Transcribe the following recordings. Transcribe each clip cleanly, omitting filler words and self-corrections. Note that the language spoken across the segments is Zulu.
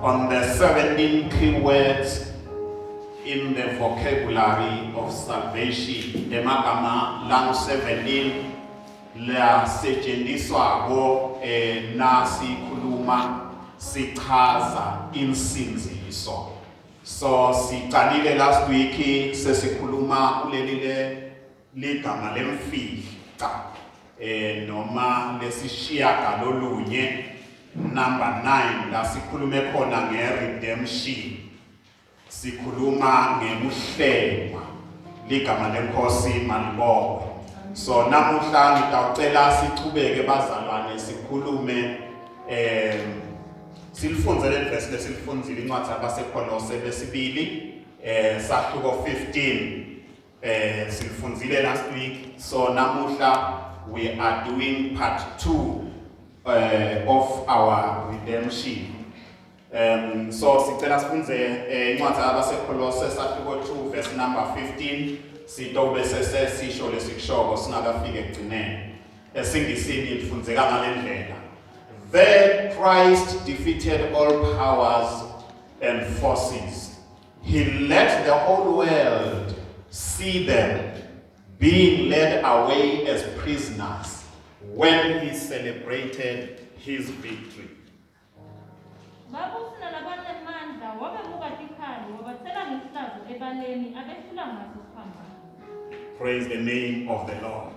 on the 17 key words in the vocabulary of salvation. Emagama lang 17 la setshenziswako nasikhuluma sichaza insinziso. So siqalile last week sesikhuluma kuleli ligama lemfihla noma lesishiyagalolunye number 9 la sikhulume khona nge-redemption. Sikhuluma ngebuhlengwa ligama lenkosi malibongwe. So namuhla ngitawucela sichubeke bazalwane sikhulume silifunze le verse lesilifunzile incwadi yabaseKolose lesibili sahluko 15 silifunzile last week. So namuhla we are doing part 2 of our redemption. So sicela sifunze incwadi yabaseKolose sahluko 2 verse number 15 sitobe sesisho lesikushoko singakafike egcineni. EsiNgisini lifunzeka ngalendlela. There Christ defeated all powers and forces. He let the whole world see them being led away as prisoners when he celebrated his victory. Praise the name of the Lord.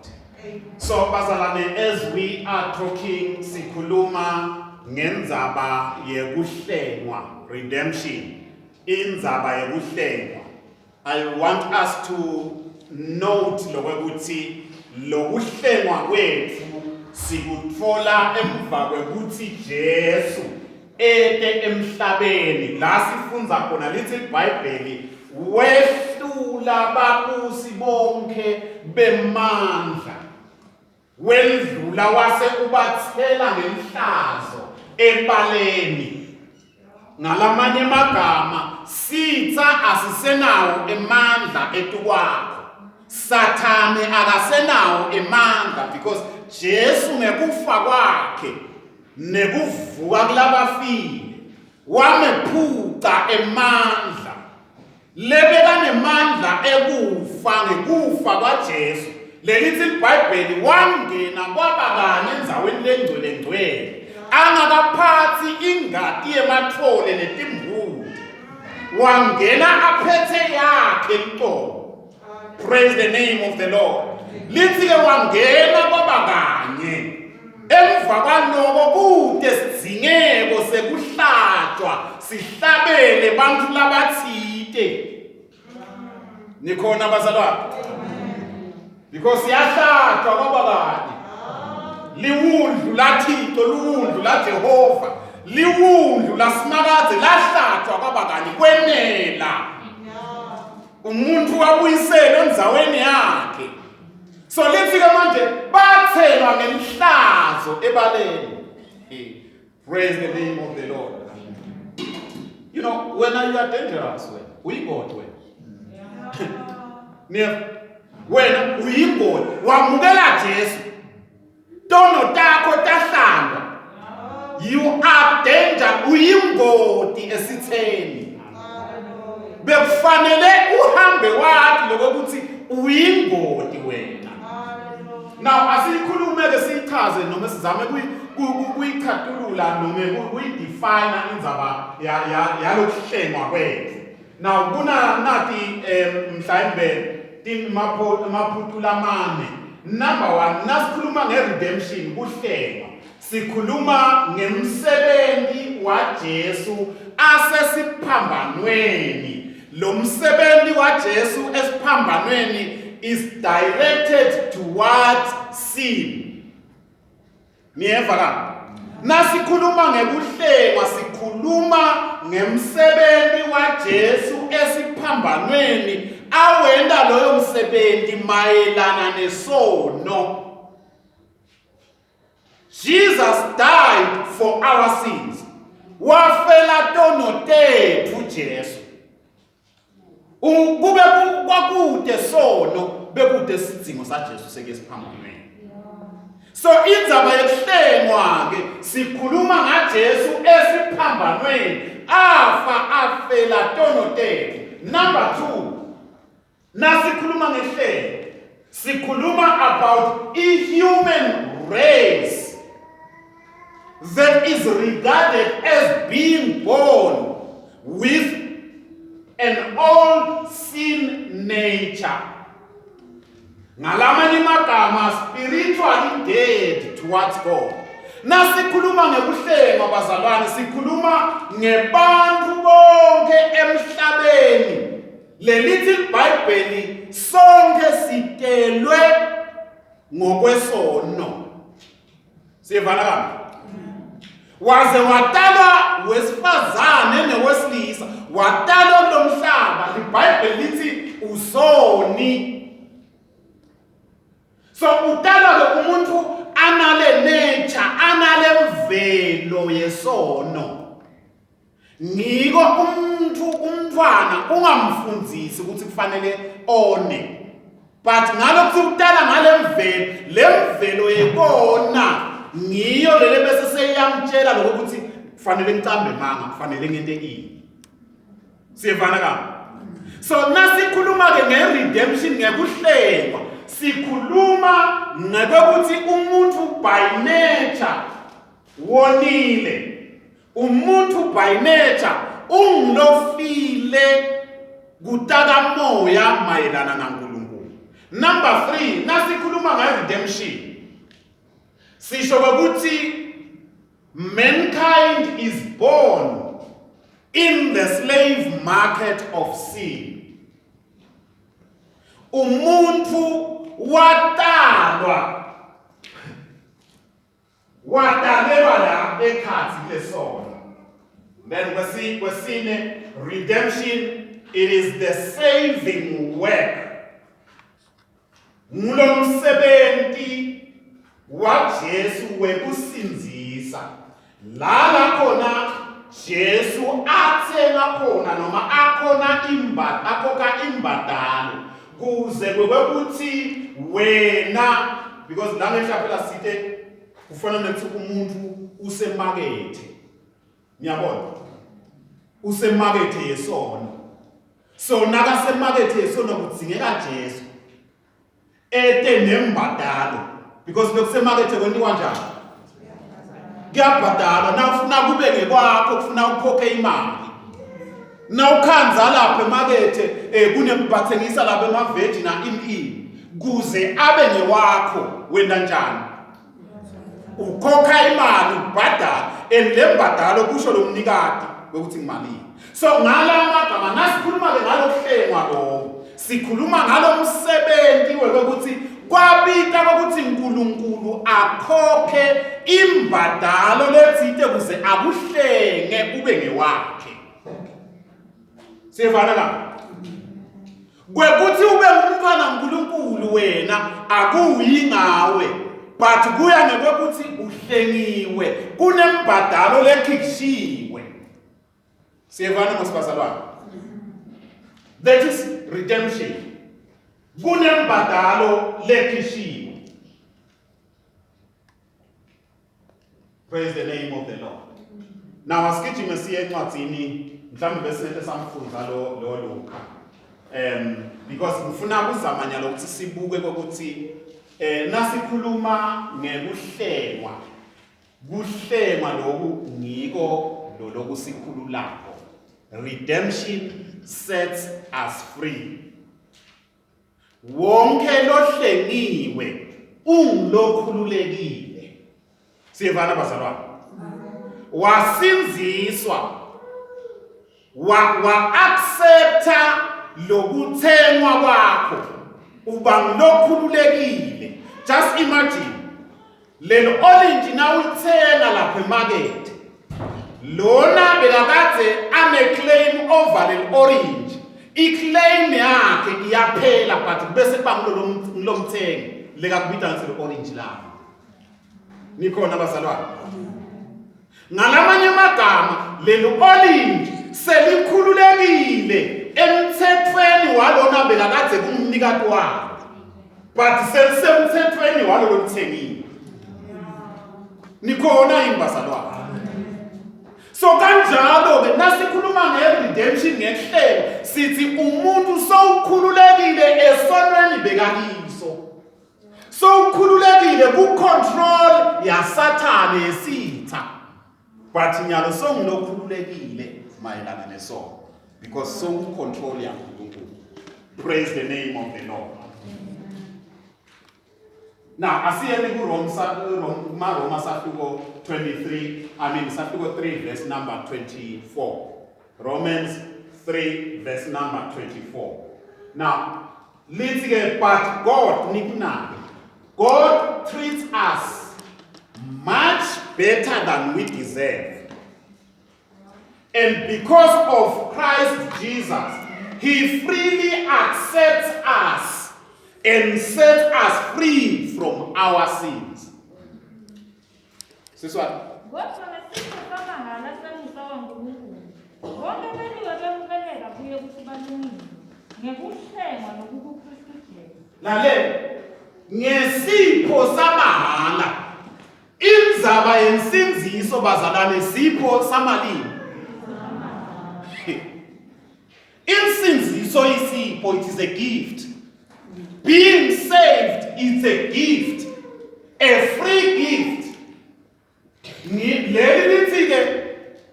So bazalwane, as we are talking sikhuluma ngendzaba yekuhlengwa, redemption, indzaba yekuhlengwa, I want us to note lokuthi lokuhlengwa kwethu sikutfola emva kwekuthi Jesu ete emhlabeni. La sifunza khona lithi iBhayibheli wehlula babusi bonke bemandla wendlula wase ubathela ngemhlazo ebaleni. Ngalamanye amagama sitha asisenawo emandla etukwakho, Sathane akasenawo emandla, because Jesu ngekufa kwakhe nekuvuka kulabafile wamephuca emandla. Lebeka nemandla ekufa ngekufa kwaJesu. Lelithi iBhayibheli wangena kwabakanye endzaweni lengcwelengcwele angakaphathi ingati yemathole netimbuti, wangena aphethe yakhe emqondo. Praise the name of the Lord. Lithi ke wangena kwabakanye emva kwaloko kude sidzingeko sekuhlatshwa sihlabele bantfu labatsite. Nikhona bazalwane? Because yahlatshwa kwabakanye liwundlu laThixo, liwundlu laJehova, liwundlu laSimakadze lahlatshwa kwabakanye kwenela umuntu wabuyisela endzaweni yakhe. So lithi ke manje bathelwa ngemhlazo ebaleni. Praise the name of the Lord. You know, when you are dangerous, we go to it. When we go, wamukela Jesu, tono takho tahlamba. You are danger, uyingoti esitheni. Bekufanele uhambe wathi lokuthi uyingoti wena. Now asikhulume ke sichaze noma sizame kuyikhatulula noma kuyidefine indzaba yalokuhlengwa kwethu. Now kuna nathi mhlawumbe maphuthu lamane. Number 1, nasikhuluma nge-redemption kuhlengwa, sikhuluma ngemsebenzi waJesu asesiphambanweni. Lo msebenzi waJesu esiphambanweni is directed towards sin. Niyeva ka? Nasikhuluma ngekuhlengwa sikhuluma ngemsebenzi waJesu esiphambanweni awenda loyo msebenzi mayelana nesono. Jesus died for our sins. Wafela tono tethu Jesu. Kube kwakude sono bekude sidzingo saJesu seke siphambanweni. So indzaba yekuhlengwa ke sikhuluma ngaJesu esiphambanweni afa afela tonotele. Number 2, nasikhuluma ngehlelo sikhuluma about a human race that is regarded as being born with an old sin nature. Ngalamanye magama spiritually dead towards God. Nasikhuluma ngekuhlengwa bazalwane sikhuluma ngebantfu bonke emhlabeni. Le little Bible sonke sitelwe ngokwesono. Sivana kami? Waze watalwa wesifazane newesilisa, watalwa kulomhlaba. IBhayibheli lithi usoni. So utalwa ke umuntu anale nature, anale mvelo yesono. Ngiko umntwana ungamfundzisi ukuthi kufanele one. But ngalokho ukutala ngale mvelo, le mvelo yekona ngiyo lele bese seyamtshela lokho ukuthi kufanele ngicambe manga, kufanele ngente ini. Siyevana kami? So nasikhuluma ke nge-redemption ngekuhlengwa, sikhuluma ngekuthi umuntu by nature wonile. Umuntu by nature ungilofile kutaka moya mayelana naNkulunkulu. Number 3, nasikhuluma nge-redemption sisho ukuthi mankind is born in the slave market of sin. Umuntu watalelwa la ekhathi lesono. Then we see redemption, it is the saving work. Ngulo msebenzi wa Jesu wekusinzisa. La khona Jesu athenga khona noma akhona akhoka imbadalo kuze kwekuthi wena, because la ngenhla phela sithe kufana nokuthi umuntu usemakethe. Ngiyabona? Usemakethe yesono. So nakasemakethe yesono kudzingeka Jesu ete nembadalo, because lokusemakethe kwenziwa njani? Kuyabhadalwa. Nawufuna kube ngekwakho, kufuna ukhokhe imali. Nawukhanza lapha emakethe kunembathengisa lapha emaveji na ini kuze abe ngewakho wena njani? Ukhokha imali ubhadala, lembadalo kusho lo mnikati ukuthi ngimali. So ngala magama nasikhuluma ke ngalokuhlengwa lo, sikhuluma ngalo msebenzi wekuthi kwabita ukuthi uNkulunkulu akhokhe imbadalo lethite kuze akuhlenge ube ngewakhe. Sivana la. Kwekuthi ube umntwana uNkulunkulu wena akuyi ngawe, but kuya ngekuthi uhlengiwe, kunembadalo lekhishiwe. Sivana masibazalwane. That is redemption. Kunembadalo lekhishiwe. Praise the name of the Lord. Now asikijime siye encwadzini mhlawumbe bese samfunda lo Luka. Because ngifuna ukuzamanya lokuthi sibuke ukuthi nasikhuluma ngekuhlengwa. Kuhlengwa lokhu ngiko lokhu sikhululako. Redemption sets us free. Wonke lohlengiwe ungilokhululekile. Siyevana bazalwane. Wasinziswa. Wa-accepta lokuthengwa kwakho. Uba ngilokhululekile. Just imagine. Lelo orange na ulithenga lapha emarket. Lona bekakade ane-claim over lelo orange. I-claim yakhe iyaphela but bese bangilo mthengi lekakubita ngalo orange lapha. Nikhona bazalwane. Ngalamanye amagama lelo orange selikhululekile emthethweni walona bekakade kumnikati wakhe. But selisemthethweni walolo mthengile. Nikhona imbazalwane. So kanjalo ke nasikhuluma nge-redemption ngehlelo sithi umuntu sowukhululekile esonweni bekakiso. Sowukhululekile ku-control yasathane esitha. But nyalo songilokhululekile mayelana nesono because sowucontrol yaNkulunkulu. Praise the name of the Lord. Now, asiyeni Roma sahluko 23, sahluko 3 verse number 24. Romans 3 verse number 24. Now, let's get but God treats us much better than we deserve. And because of Christ Jesus, He freely accepts us and set us free from our sins. This one. Lalela ngesipho samahala indzaba yensinziso bazalwane sipho samalini. Insinziso isipho, it is a gift. Being saved is a gift, a free gift. Leli lithi ke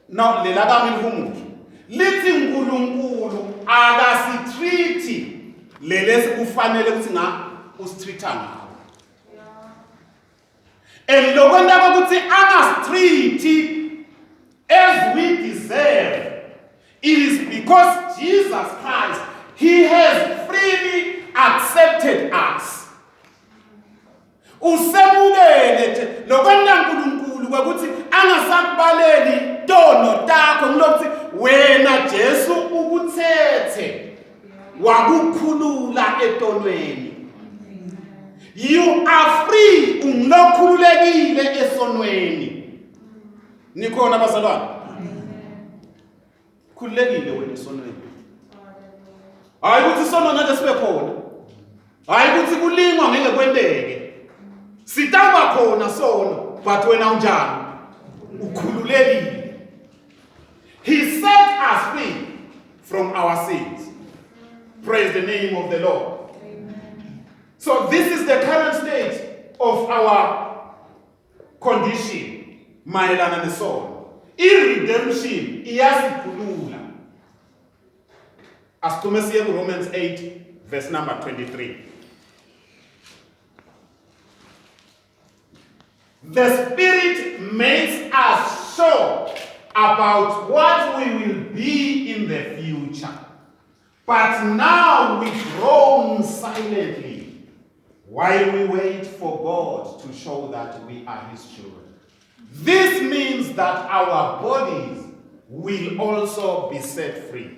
no lela kamilhumuthi lithi uNkulunkulu akasitreat lele sikufanele ukuthi usitreata ngawo. And lokwenda ukuthi angasitreat as we deserve, it is because Jesus Christ, He has freely accepted us. Usemukele lokwenda uNkulunkulu ukuthi angasakubaleli tono takho ngilokuthi wena Jesu ukuthethe wakukhulula etonweni. You are free ungilokhululekile esonweni. Nikhona bazalwane? Khululekile wena esonweni. Hayi ukuthi isono ngeke sibe khona. Hayi ukuthi kulingwa ngeke kwenteke. Sitaba khona sono, but wena unjani? Ukhululekile. He set us free from our sins. Praise the name of the Lord. So this is the current state of our condition. Mayelana nesono. I-redemption iyasikhulula. Asitume siye Romans 8 verse number 23. The Spirit makes us sure about what we will be in the future. But now we groan silently while we wait for God to show that we are His children. This means that our bodies will also be set free.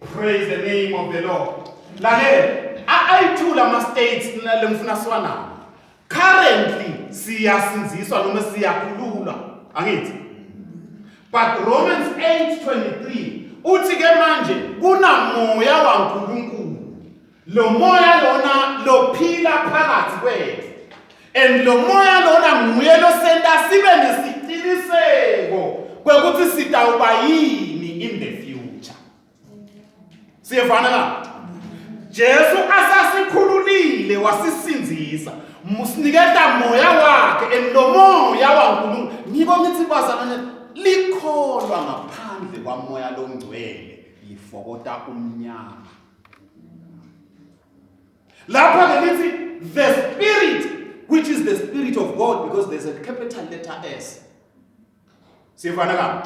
Praise the name of the Lord. I told my states currently siyasinziswa noma siyakhululwa angithi. But Romans 8:23 uthi ke manje kunamoya waNkulunkulu. Lo moya lona lophila phakathi kwethu. And lo moya lona nguye losenta sibe nesiciniseko kwekuthi sitawuba yini in the future. Siyevana la? Jesu asasikhululile wasisinzisa. Musiniketa moya wakhe enlomoya waNkulunkulu. Ngiko ngithi bazalwane likholwa ngaphandle kwamoya longcwele lifokota umnyama. Lapha ke lithi the Spirit, which is the Spirit of God, because there's a capital letter S. Siyevana la?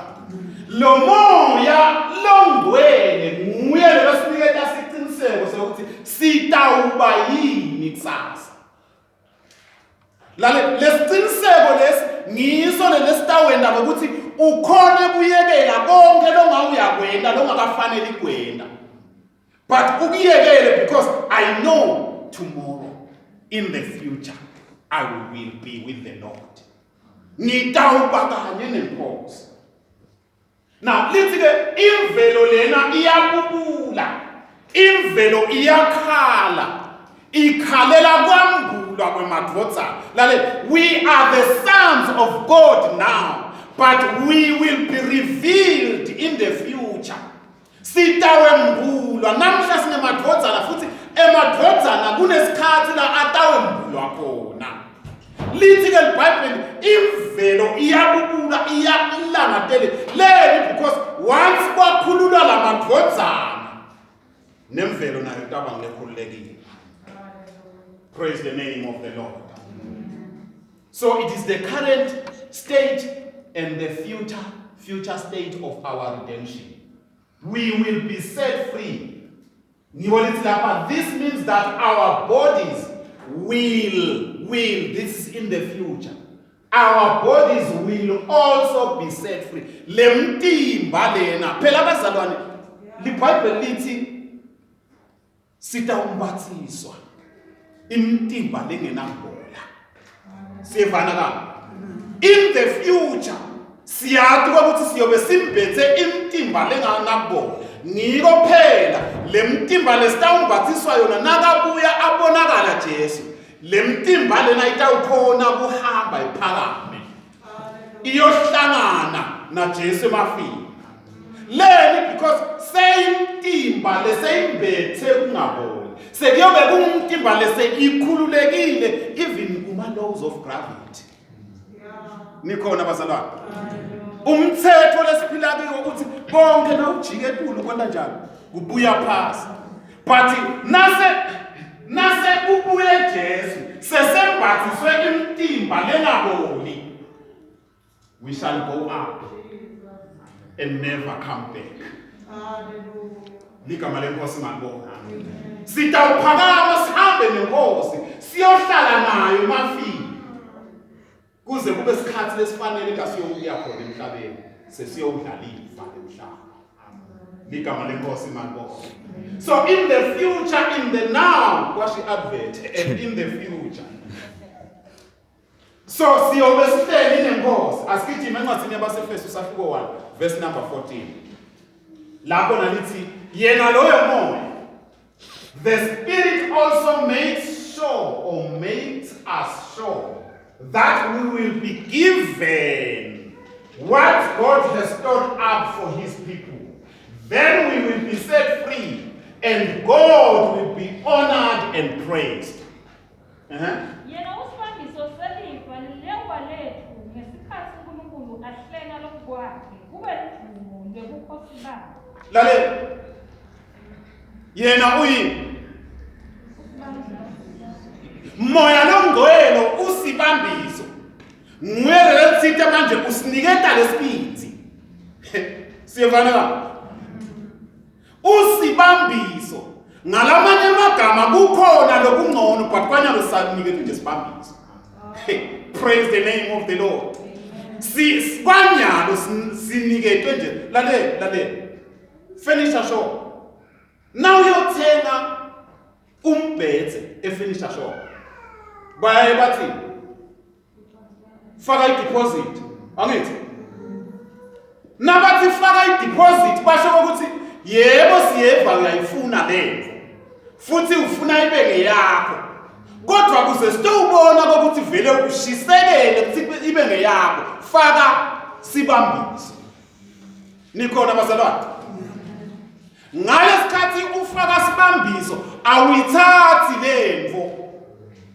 Lo moya longcwele nguye losiniketa siciniseko sokuthi sitawuba yini kusasa. Lesiciniseko lesi ngiso lesitawenda ngokuthi ukhona kuyekela konke longawuyakwenda longakafanele ikwenda. But ukuyekele because I know tomorrow in the future I will be with the Lord. Ngitawuba kanye nenkosi. Now, lithi-ke imvelo lena iyabubula. Imvelo iyakhala. Ikhalela kwambulwa kwemadvodzana. Lale, we are the sons of God now, but we will be revealed in the future. Sitawembulwa. Namhla sinemadvodzana futhi emadvodzana kunesikhathi la atawembulwa khona. Lithi-ke iBhayibheli imvelo iyabubula iyalangatele leli because once kwakhululwa la madvodzana nemvelo nayo itaba ngekhululekile. Praise the name of the Lord. So it is the current state and the future state of our redemption. We will be set free. This means that our bodies will, this is in the future. Our bodies will also be set free. Lemtimba lena, phela bazalwane, liBhayibheli lithi sitawumbatsiswa. Imtimba lengenambola. Siyevana ka? In the future, siyazi ukuthi siyobe simbethe imtimba lengenambola. Ngiko phela lemtimba lesitawumbathiswa yona nakabuya abonakala Jesu. Lemtimba lena itawukhona kuhamba iphakame. Iyohlangana na Jesu emafini. Leni because seyimtimba leseyimbethe kungabola. Sekuyobe kungumtimba lese ikhululekile even kuma laws of gravity. Nikhona bazalwane. Umthetho lesiphila kiwo uthi bonke na ujike etulu kwenda njalo kubuya phasi. But nase ubuye Jesu sesembathiswe imtimba lengaboli. We shall go up and never come back. Ligama lenkosi malibonga. Sitawuphakama sihambe nenkosi siyohlala nayo emafini. Kuze kube isikhathi lesifanele kasiyokuya khona emhlabeni sesiyodlala ifa emhlaba. Ligama lenkosi malibonga. So in the future, in the now, kwashi advert, and in the future. So siyobe sihleli nenkosi. Asikithi encwadini yabaseFesu safika 1 verse number 14. Lapho nalithi yena loyo moya. The Spirit also makes us sure that we will be given what God has stored up for his people. Then we will be set free and God will be honored and praised. Yena usibambiso selifa lengwa lethu ngesikhathi uNkulunkulu ahlenga lokwakhe kube lidumo ngobukhosi bakhe. Lalela. Yena uyini? Moya longcwele usibambiso. Ngwele lesithi manje usiniketa lesiphithi. Siyevana la. Usibambiso. Ngalamanye amagama kukhona lokungcono but kwanyalo saniketwe nje sibambiso. Praise the name of the Lord. Kwanyalo siniketwe nje. Lalela. Finisher shop. Now uyothenga umbhetse efinisher shop. Baye bathi faka i-deposit. Angithi? Nabathi faka i-deposit basho ukuthi yebo siyeva uyayifuna lento. Futhi ufuna ibe ngeyakho. Kodwa kuze sitobona ukuthi vele ushisekele ukuthi ibe ngeyakho. Faka sibambiso. Nikhona bazalwane? Ngalesikhathi ufaka sibambiso awuyithathi lemvo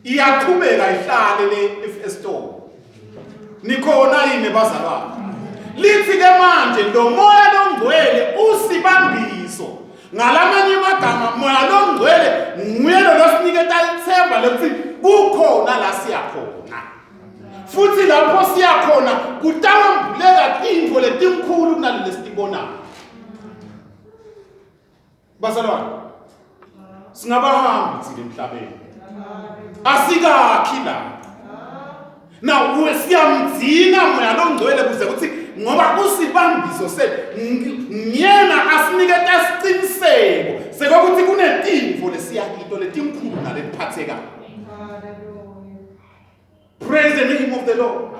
iyaqhubeka ihlale le store. Nikhona yini bazalwane? Lithi ke manje lo moya longcwele usibambiso. Ngalamanye amagama moya longcwele nguyelo losiniketa ithemba lokuthi kukhona la siyakhona. Futhi lapho siyakhona kutawambuleka into letimkhulu kunaleli lesitibonayo. Bazalwane, singabahambi thina emhlabeni. Asikakhi la. Now siyamdinga moya longcwele kuze kuthi ngoba usibambiso ngiyena asiniketa isiqiniseko sekuthi kunetimvo lesiyakito letimkhulu nalephathekayo. Praise the name of the Lord.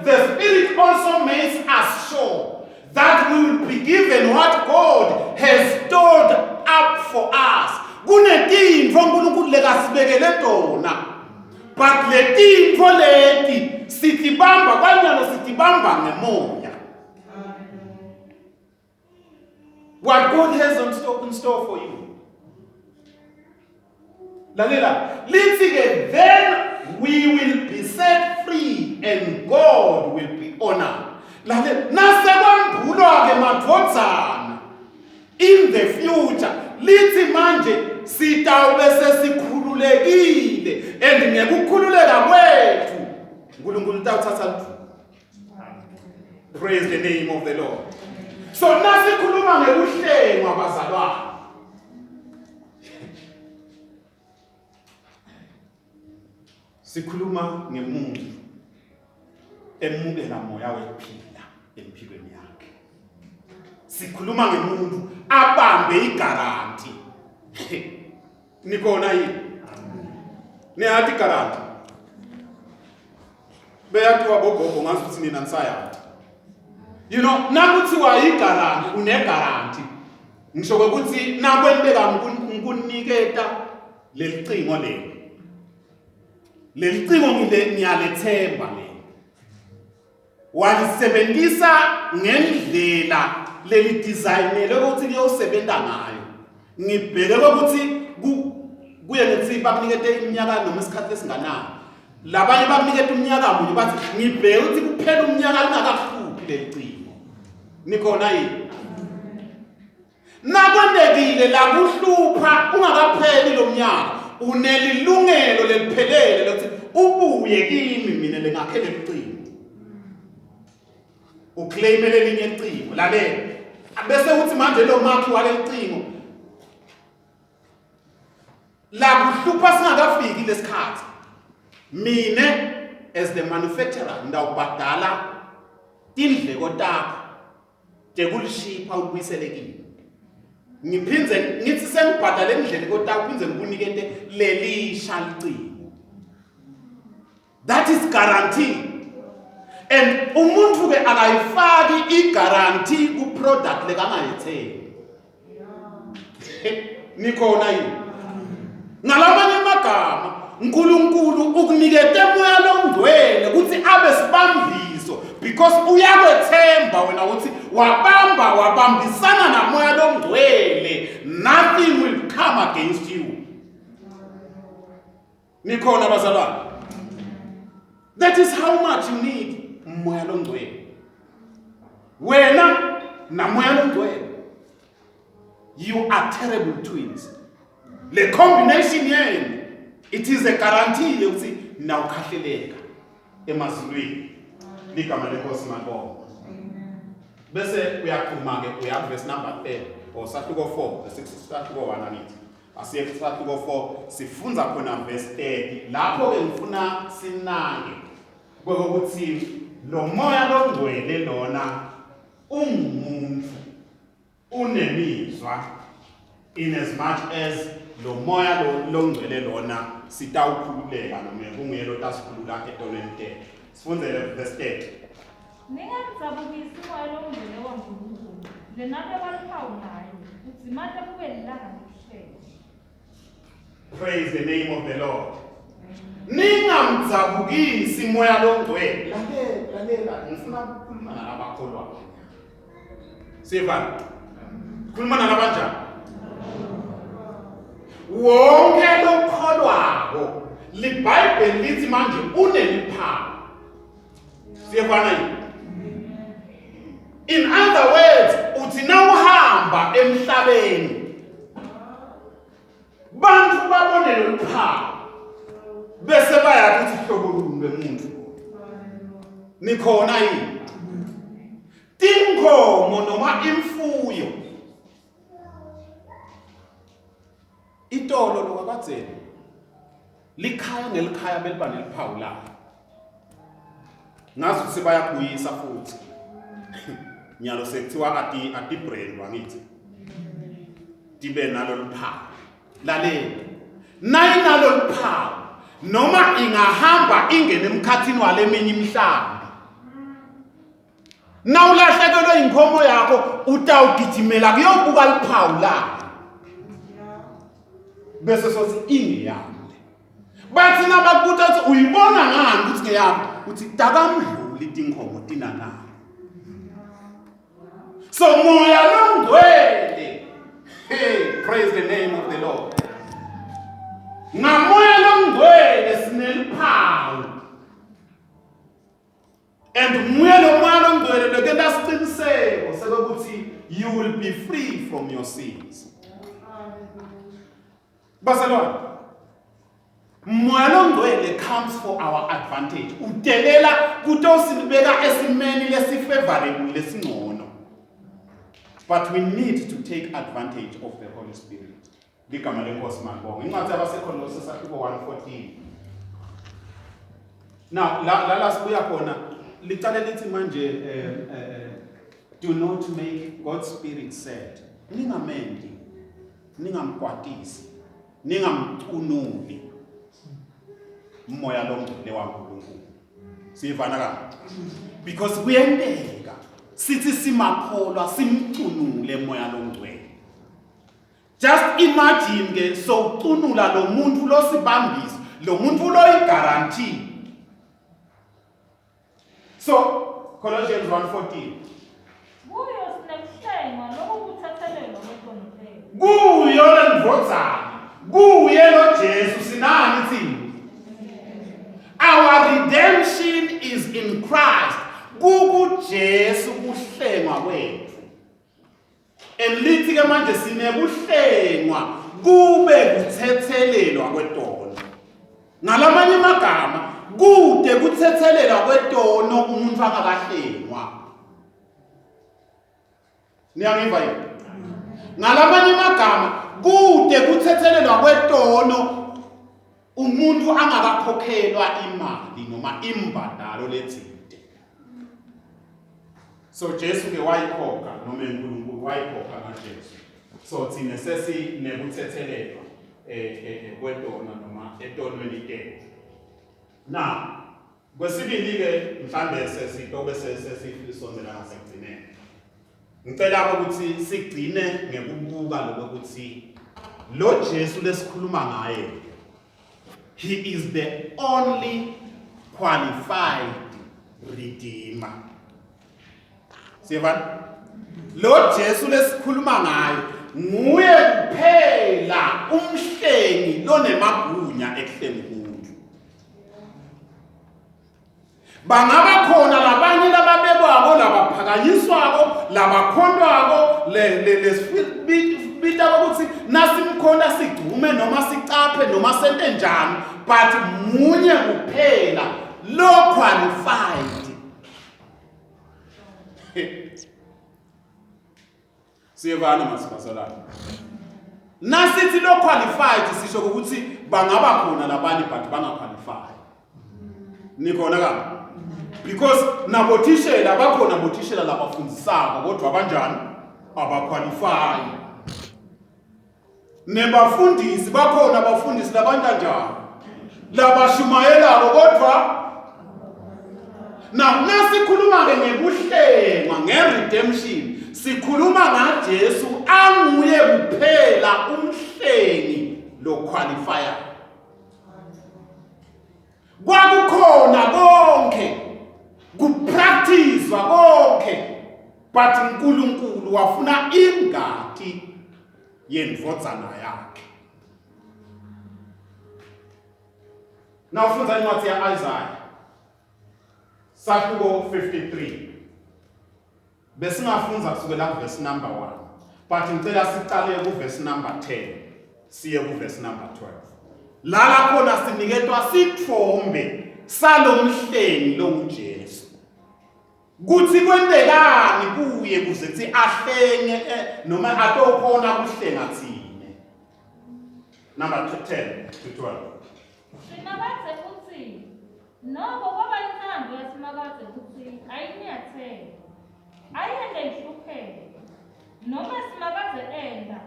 The Spirit also makes us sure that we will be given what God has stored up for us. Kunetintfo uNkulunkulu lekasibekele tona. But letintfo leti sitibamba kanjalo sitibamba ngemoya. What God has in store for you. Lalela, then we will be set free and God will be honored. Lalela, nasekwambulwa ke madvodzana in the future. Lithi manje sitawube sesikhululekile and ngekukhululeka kwethu uNkulunkulu utawuthatha ndlu. Praise the name of the Lord. So nasikhuluma ngekuhlengwa bazalwane. Sikhuluma ngemuntu emukela moya wephila empilweni yakhe. Sikhuluma ngemuntu abambe igaranti. Nikona yini? Niyathi igaranti? Beyathiwa bogogo ngazi ukuthi nina nisayaphi. You know, nakuthiwa igaranti unegaranti. Ngisho ukuthi nakwenteka ngikuniketa lelicingo leli. Lelicingo ngiyalethemba leli. Walisebenzisa ngendlela leli designele ukuthi liyosebenza ngayo. Ngibheke ukuthi kuye ngethi bakunikete iminyaka noma isikhathi esinganayo. Labanye bakunikete umnyaka munye bathi ngibheke ukuthi kuphela umnyaka lingakahluphi lelicingo. Nikhona yini? Nakwendekile la kuhlupha ungakapheli lo mnyaka. Unelilungelo leliphelele lokuthi ubuye kimi mina lengakhele licingo. Uclaimele linye icingo lalela. Bese uthi manje lo makhi wale licingo la kuhlupha singakafiki lesikhathi. Mina as the manufacturer ndawubhadala indleko takho tekulishipa ukuyiselekile. Ngiphinze ngithi sengibhadale indleko takho phindze ngikunikete lelisha licingo. That is guarantee. And umuntu ke akayifaki i-guarantee ku product lekangayithengi. Nikhona yini? Ngalamanye amagama uNkulunkulu ukunikete moya longcwele ukuthi abe sibambiso because uyakwethemba wena ukuthi wabambisana na moya longcwele, nothing will come against you. Nikhona bazalwane? That is how much you need moya longcwele. Wena na moya longcwele, you are terrible twins. Le combination yenu, it is a guarantee yokuthi nawukhahleleka emazulwini ligama lenkosi mabonga. Bese uyakhuluma ke uya verse number 10 or sahluko 4 the 6 sahluko 1 anithi. Asiye sahluko 4 sifunza khona verse 30. Lapho ke ngifuna sinange ukuthi lo moya longcwele lona ungumuntu unemizwa in as much as lo moya longcwele lona sitawukhululeka noma kungelo tasikhulula etolweni tethu. Sifundele verse 30. Ningamzabukisi moya longcwele waNkulunkulu. Lenabe baliphawu nayo. Udzimate kube lilanga lokuhleka. Praise the name of the Lord. Ningamzabukisi moya longcwele. Lalela ngifuna ukukhuluma nalabakholwa. Sivana. Khuluma nalabanjani? Wonke lokholwako liBhayibheli lithi manje uneliphawu. Siyabona yini? In other words, uthi nawuhamba emhlabeni bantu babone lo liphawu bese bayathi hlobo luni lomuntu. Nikhona yini? Tinkomo noma imfuyo itolo lokwabatheni likhaya ngelikhaya beliba neliphawu la. Ngazi ukuthi bayakuyisa futhi. Nyalo sekuthiwa ati brand wangithi. Dibe nalo liphawu. Lalela. nayinalo luphawu noma ingahamba ingene emkhathini waleminye imhlaba nawulahlekelwe inkomo yakho utawugijimela kuyobuka luphawu la bese sothi ingeyami bathi nabakubuza ukuthi uyibona ngani ukuthi ngeyami uthi takamdluli tinkomo tinana so moya longcwele hey praise the name of the Lord ngamoya longcwele sineluphawu and moya longcwele lokenda siqiniseko sekuthi you will be free from your sins Barcelona moya longcwele comes for our advantage udelela kutosilibeka esimeni lesifavorable lesingcono but we need to take advantage of the Holy Spirit ligama lenkosi mangibonga incwadi yabaseKolose sakubo 1:14 now la sibuya khona licale lithi manje do not make God's Spirit sad ningamendi ningamkwatisi ningamcunuli umoya longcwele waNkulunkulu sivana ka because kuyenteka sithi simakholwa simcunule umoya longcwele just imagine ke so ucunula lo muntu losibambisa lo muntu lo guarantee so Colossians 1:14 kuyo sinekuhlengwa lokukuthathelelwa kwekhonifeni kuyo lendvodzana kuye lo Jesu sinani thini our redemption is in Christ kuku Jesu kuhlengwa kwethu elithi ke manje sinebuhlengwa kube kuthethelelwa kwetono ngalamanye amagama kude kuthethelelwa kwetono umuntu angakahlengwa niyangimva yini ngalamanye amagama kude kuthethelelwa kwetono umuntu angakakhokhelwa imali noma imbadalo lethinte so Jesu ke wayikhokha noma uNkulunkulu wayikhokha ngaJesu so thina sesinekuthethelelwa kwetono noma etonweni ke now kwesibili ke mhlambe sesitobe sesifisonzela ngasekugcineni ngicela ukuthi sigcine ngekubuka lokuthi lo Jesu lesikhuluma ngaye he is the only qualified redeemer Sevan lo Jesu lesikhuluma ngaye nguye kuphela umhlengi lonemagunya ekuhlenga umuntu bangaba khona labanye lababekwako labaphakanyiswako labakhondwako lesibita ukuthi nasimkhonda sigcume noma sicaphe noma sente njani but munye kuphela lo qualified siyevana masibazalana nasithi lo qualified sisho ukuthi bangaba khona labanye but bangaqualify nikhona ka because nabothishela bakhona bothishela labafundisako kodwa abanjani abaqualify nebafundisi bakhona abafundisi labanjani labashumayelako kodwa nasikhuluma ke ngebuhlengwa ngeredemption sikhuluma ngaJesu anguye kuphela umhlengi lo qualifier kwakukhona konke kupracticewa konke but uNkulunkulu wafuna ingadi yendvodzana yakhe nawufunda incwadi yaIsaiah sakubo 53 besingafunza kusukela kuverse number 1 but ngicela siqale kuverse number 10 siye kuverse number 12 lala khona siniketwa sithombe salomhlengi longuJesu kuthi kwentekani kuye kuze kuthi ahlenge noma atokhona kuhlenga thine number 10 to 12 sinakathe futhi noko kwaba intando yasinakathe futhi ayinyathele ayende ihluphele noma sinakathe enda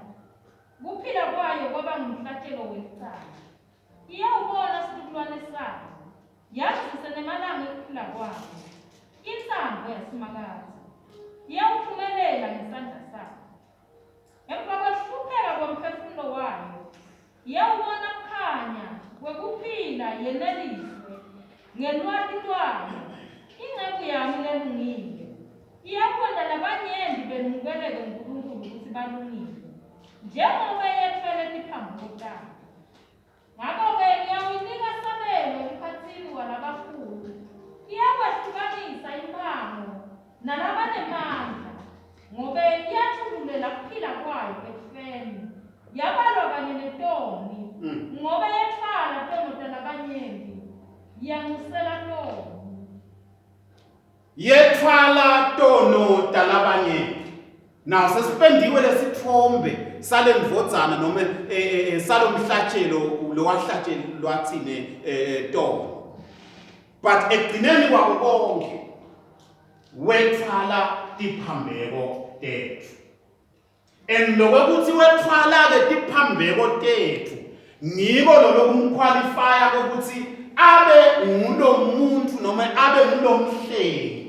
kuphila kwayo kwaba ngumhlatshelo wecala. Iyawubona sizukulwane sayo, yazise nemalanga ekuphila kwayo. Insango yasimakazi iyawuphumelela ngesandla sayo. Emva kwekuhlupheka komphefumulo wayo, iyawubona kukhanya kwekuphila yeneliswe ngelwati lwayo. Ingceku yami lelungile iyabona labanyenti bemukeleke uNkulunkulu ukuthi balungile njengoba yethwele tiphambuko tayo. Ngakho-ke ngiyawunika sabelo emkhatsini walabakhulu, iyabahlukanisa imphango nalabanemandla, ngobe iyathululela kuphila kwayo ekufeni, yabalwa kanye netoni, ngobe yethwala tono talabanyenti, yanusela toni. Yethwala tono talabanye. Now sesipendiwe lesithombe sale mvodzana noma salomhlatshelo lo wahlatshelo lwathine tono. But ekugcineni kwabo konke wethwala tiphambeko tethu. And lokuthi wethwala ke tiphambeko tethu ngiko lo lokumqualifya ukuthi abe ngulo muntu noma abe ngulo mhlengi.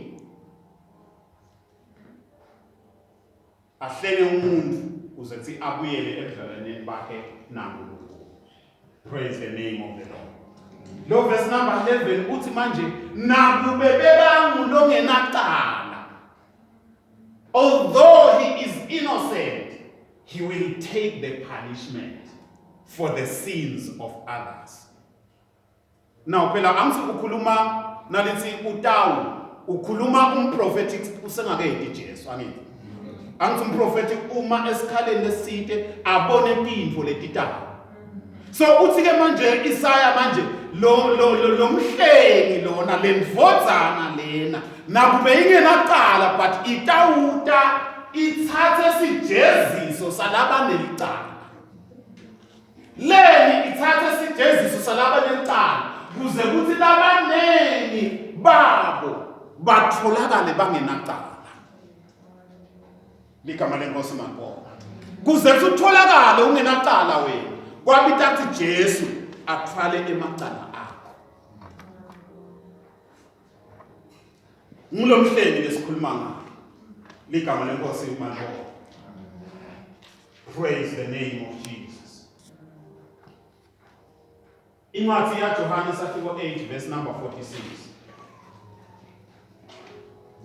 Ahlenge umuntu ukuze kuthi abuyele ebudlalwaneni bakhe naNkulunkulu. Praise the name of the Lord. Lo verse number 11 uthi manje nakube bebangulo ngenacala, although he is innocent, he will take the punishment for the sins of others. Now phela angithi ukhuluma nalithi uTawu ukhuluma umprophetic usengakedi Jesu angithi. Angithi umprophetic uma esikhaleni leside abone intfo letitayo. So uthi ke manje Isaya manje lo mhlengi lona lemvodzana lena nakube ingenacala but itawuta ithathe sijeziso salaba nelicala. Leni ithathe sijeziso salaba nelicala kuze kuthi labanengi babo batholakale bangenacala. Ligama lenkosi mangibonga. Kuze utholakale ungenacala wena. Kwabita kuthi Jesu athwale emacala akho. Ngulo mhlengi lesikhuluma ngayo. Ligama lenkosi mangibonga. Praise the name of Jesus. Incwadi yaJohane article 8 verse number 46.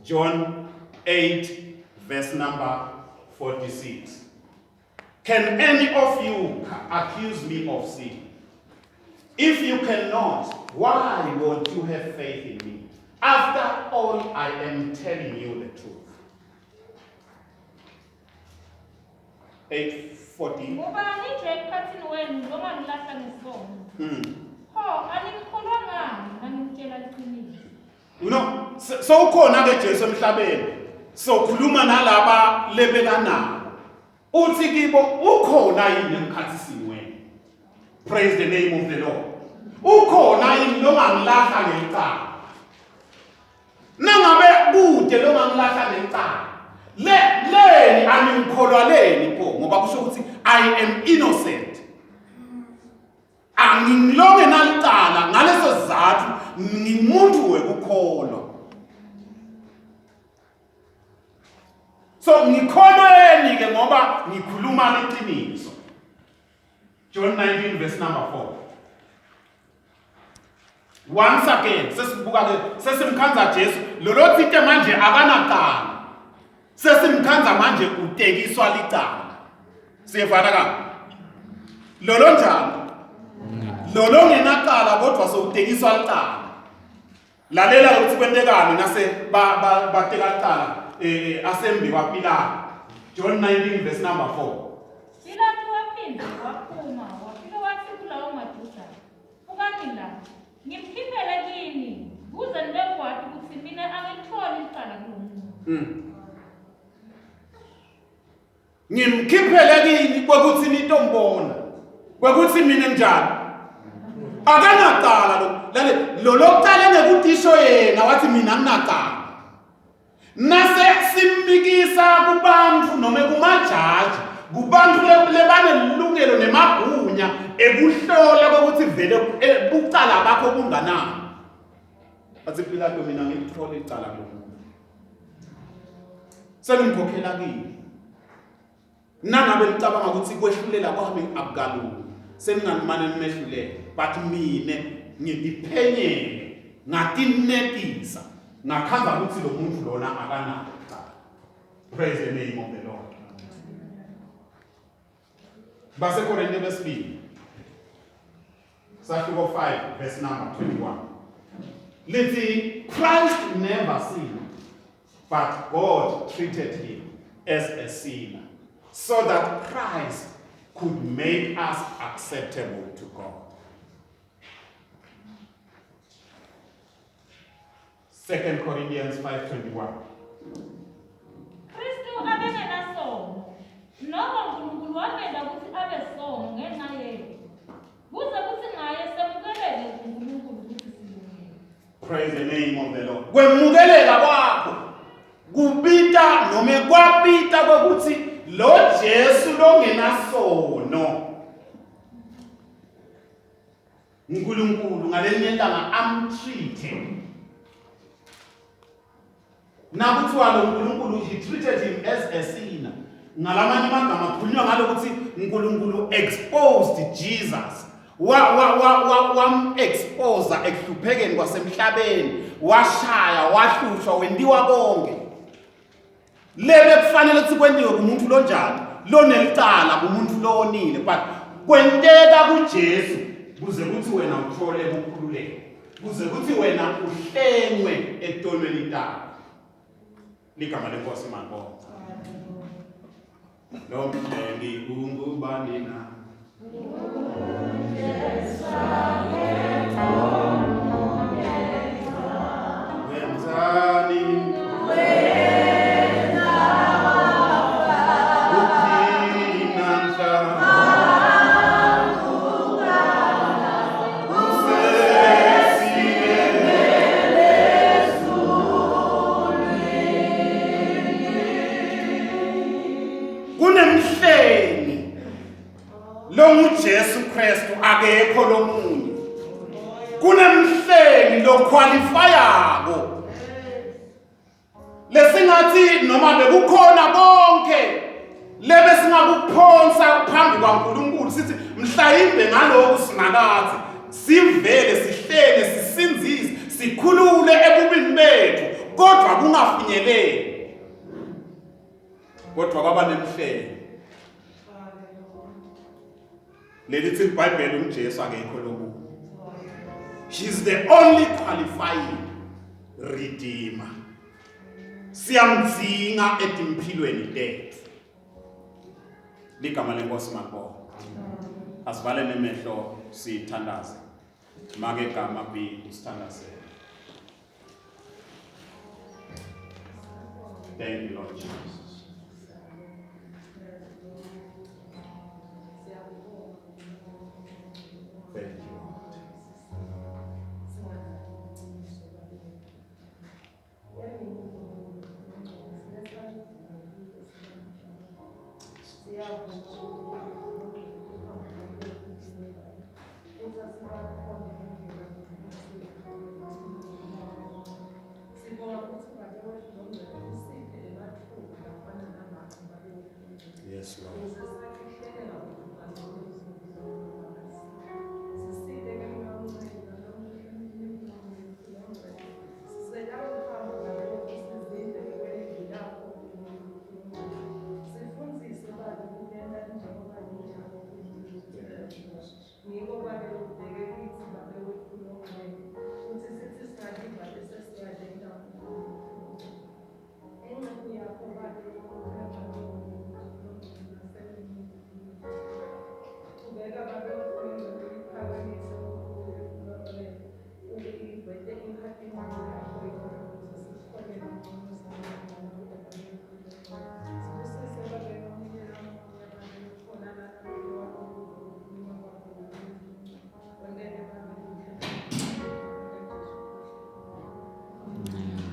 John 8 verse number 46. Can any of you accuse me of sin? If you cannot, why won't you have faith in me? After all, I am telling you the truth. 8:40. Ngubani nje ekhathini wenu noma ngilahla ngesono? Ho, animkholwa ngani ngangimtshela iqiniso? You know, so ukhona ke Jesu emhlabeni. So khuluma nalaba lebekanayo. Uthi kibo ukhona yini emkhathini wenu? Praise the name of the Lord. Ukhona yini lo ngangilahla ngelicala? Nangabe kude lo ngangilahla ngelicala. Leni animkholwa leni pho ngoba kusho ukuthi I am innocent. Angilonge nalicala ngaleso sizathu ngimuntu wekukholwa. So ngikholweni ke ngoba ngikhuluma leqiniso. John 19 verse number 4. Once again sesibuka ke sesimkhanza Jesu lolothite manje akanaqala. Sesimkhanza manje utekiswa licala. Siyevana ka? Lolo njani? Lolo ngenaqala kodwa sowutekiswa licala. Lalela ukuthi kwentekani nase bateka licala asembi kwaPilato. John 19 verse number 4. Pilato waphinda waphuma wafika wathi kulawo majuda, ukani la ngimkhiphele kini kuze nibekwazi ukuthi mina angilitholi icala kulo muntu. Ngimkhiphele kini kwekuthi nitombona kwekuthi mina njani akanaqala lo lokuqala ngekutisho yena wathi mina nginaqala. Nase simmikisa kubantu noma kumajaji kubantu lebanelungelo nemagunya ekuhlola kokuthi vele bucala bakho bunganani. Bathi Pilato mina ngilithola icala lomuntu. Senimkhokhela kini. Nangabe nicabanga ukuthi kwehlulela kwami akukalungi. Seninganimane nimehlulela. But mina ngidiphenyele ngatinetisa ngakhamba ukuthi lo muntu lona akanalo icala. Praise the name of the Lord. Base Korinte besibili. Sahluko 5 verse number 21. Lithi Christ never sinned, but God treated him as a sinner, so that Christ could make us acceptable to God. 2 Corinthians 5:21. Kristu abengenasono, noma uNkulunkulu wamenda ukuthi abe sono ngenxa yethu, kuze kuthi ngaye semukeleke uNkulunkulu ukuthi silungile. Praise the name of the Lord. Kwemukeleka kwakho kubita noma kwabita kokuthi lo Jesu longenasono uNkulunkulu ngalelinye ilanga amtreate. Nakuthiwa lo uNkulunkulu he treated him as a sinner. Ngalamanye amagama kukhulunywa ngalokuthi uNkulunkulu exposed Jesus. Wam-expose ekuhluphekeni kwasemhlabeni, washaya, wahlushwa, wendiwa konke. Lebe kufanele ukuthi kwendiwe kumuntu lonjani, lonelicala kumuntu lonile, but kwenteka kuJesu kuze kuthi wena uthole ukukhululeka, kuze kuthi wena uhlenywe etolweni takho. Ligama lenkosi mangibonga. Lo mhlengi ungubani na? Jesu Kristu akekho lomunye. Kunemhleli lo qualifyako. Lesingathi noma bekukhona konke lebe singakuphonsa phambi kwaNkulunkulu sithi mhlawumbe ngalokho singakathi sivele sihlele sisinzise sikhulule ebubini bethu kodwa kungafinyeleli. Kodwa kwaba nemhleli. Lelithi iBhayibheli uJesu akekho lomunye. He's the only qualified redeemer. Siyamdzinga etimpilweni tethu. Ligama lenkosi mangibonga. Asivale nemehlo sithandaze. Make igama B sithandaze. Thank you, Lord Jesus. Thank you, Lord. Yes, Lord.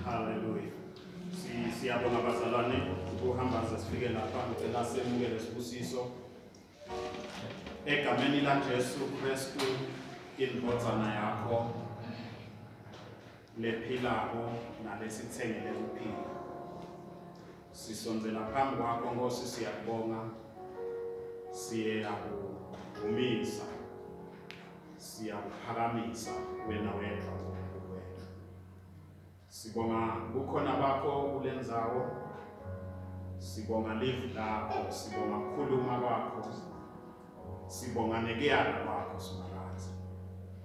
Hallelujah. Siyabonga bazalwane. ukuhamba sifike lapha ngicela semukele sibusiso egameni la Jesu Kristu indvodzana yakho lephilayo nalesithengele ukuphila. Sisonzela phambi kwakho Nkosi, siyakubonga, siyakuvumisa, siyakuphakamisa wena wedwa wena. Sibonga kukhona bakho kulendzawo, sibonga live lakho, sibonga kukhuluma kwakho, sibonga nekuyala kwakho simakazi.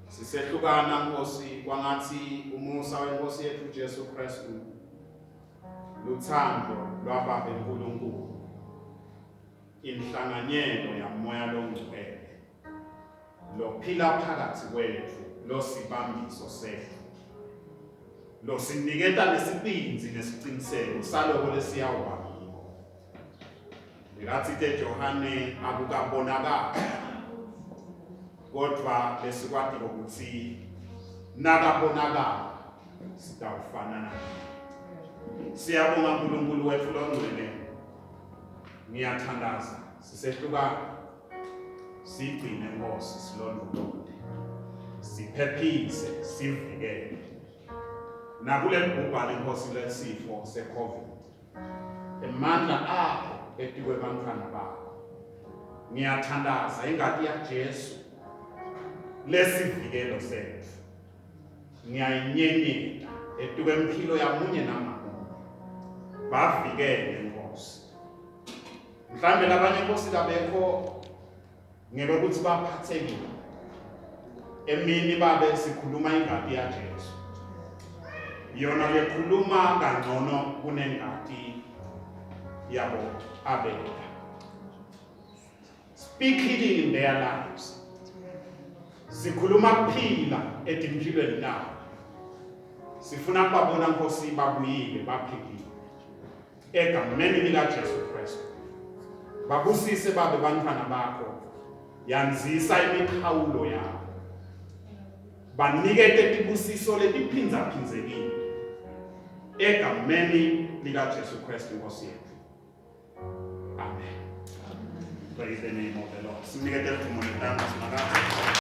Sisehlukana Nkosi kwangathi umusa weNkosi yethu Jesu Kristu, luthando lwababa uNkulunkulu, inhlanganyelo yamoya longcwele lophila phakathi kwethu, losibambiso sethu, losiniketa nesibinzi nesiciniseko saloko lesiyawubambiko. Lekathi Johane akukabonakala, kodwa lesikwati ukuthi nakabonakala sitawufana naye. Siyabonga uNkulunkulu wethu longcwele, ngiyathandaza sisehlukana, sigcine Nkosi, silondoloze, siphephise, sivikele nakule bhubhane Nkosi lesifo se-COVID, emandla akho etikwe bantwana bakho. Ngiyathandaza ingati ya Jesu lesivikelo sethu, ngiyayinyenyeta etikwe mphilo yamunye namunye, bavikele Nkosi. Mhlambe labanye Nkosi labekho ngeke ukuthi baphathekile, emini babe sikhuluma ingati ya Jesu, yona lekhuluma kangcono kunengati yabo abeka. Speak healing in their lives. Sikhuluma kuphila etimpilweni nabo. Sifuna babona Nkosi babuyile baphilile egameni lika Jesu Kristu. Babusise babe bantwana bakho, yanzisa imikhawulo yabo, banikete tibusiso letiphinzaphindzelile egameni lika Jesu Kristu Nkosi yethu. Amen. Praise the name of the Lord. Sinikete